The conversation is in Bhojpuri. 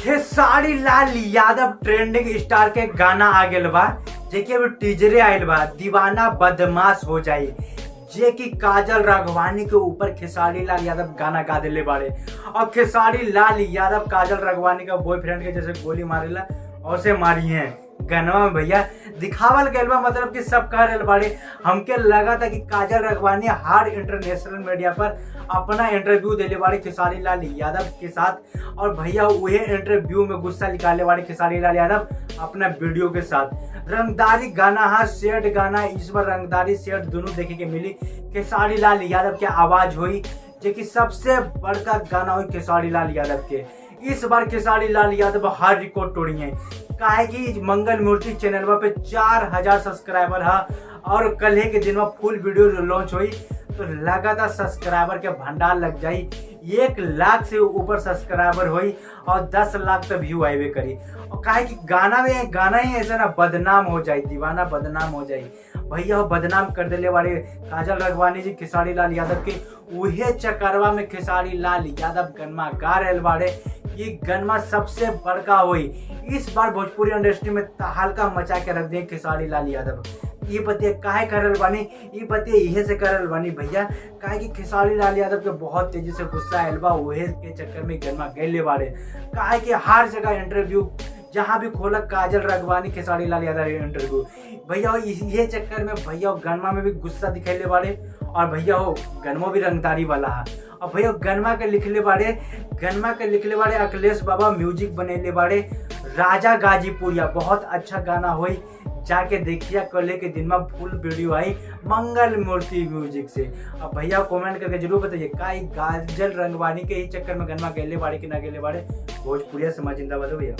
खेसारी लाल यादव ट्रेंडिंग स्टार के गाना आ गेल बा जेके अभी टीजरे आयल बा दीवाना बदमाश हो जाई जे कि काजल राघवानी के ऊपर खेसारी लाल यादव गाना गा दिले बाड़े। और खेसारी लाल यादव काजल राघवानी का बॉयफ्रेंड के जैसे गोली मारेला और से मारी है गनवा में भैया दिखावल गया बा। मतलब कि सब कह रहे बाड़े हमके लगा था कि काजल राघवानी हर इंटरनेशनल मीडिया पर अपना इंटरव्यू देले बाड़े खेसारी लाल यादव के साथ। और भैया वही इंटरव्यू में गुस्सा निकालने वाले खेसारी लाल यादव अपना वीडियो के साथ। रंगदारी गाना है शेड गाना, इस बार रंगदारी शेड दोनों देखे के मिली। खेसारी लाल यादव की आवाज हुई जो कि सबसे बड़का गाना हुई खेसारी लाल यादव के। इस बार खेसारी लाल यादव हर रिकॉर्ड तोड़ी है काहे कि मंगल मूर्ति चैनल पे 4000 सब्सक्राइबर है। और कल के दिन में फुल वीडियो लॉन्च हुई तो लगातार सब्सक्राइबर के भंडार लग जाई। 1 लाख से ऊपर सब्सक्राइबर हुई और 10 लाख तक व्यू आए करी। और काहे कि गाना ही ऐसा ना बदनाम हो जाए, दीवाना बदनाम हो जाए। भैया बदनाम कर दिले वाले काजल राघवानी जी खेसारी लाल यादव के। उहे चक्करवा में खेसारी लाल यादव गनमा गा रहे बाड़े ये गनमा सबसे बड़का हुई। इस बार भोजपुरी इंडस्ट्री में तहलका मचा के रख दिए खेसारी लाल यादव। ये बतिया काहे करल बानी, ये बतिया इहे से करल बानी भैया काहे कि खेसारी लाल यादव के बहुत तेजी से गुस्सा आयल बा। उहे के चक्कर में गनमा गैले बाड़े काहे कि हर जगह इंटरव्यू जहाँ भी खोला काजल राघवानी खेसारी लाल यादव इंटरव्यू भैया। ये चक्कर में भैया गनमा में भी गुस्सा दिखैले बाड़े। और भैया हो गनमा भी रंगदारी वाला है। और भैया गनमा के लिखले बाड़े अखिलेश बाबा म्यूजिक बनेले बाड़े राजा गाजीपुरिया। बहुत अच्छा गाना हुई, जाके देखिए कल के दिन में फुल वीडियो आई मंगल मूर्ति म्यूजिक से। अब भैया कमेंट करके जरूर बताइए का काजल राघवानी के ही चक्कर में गनमा गेले बाड़े कि ना गेले बाड़े। भोजपुरिया समाज जिंदाबाद भैया।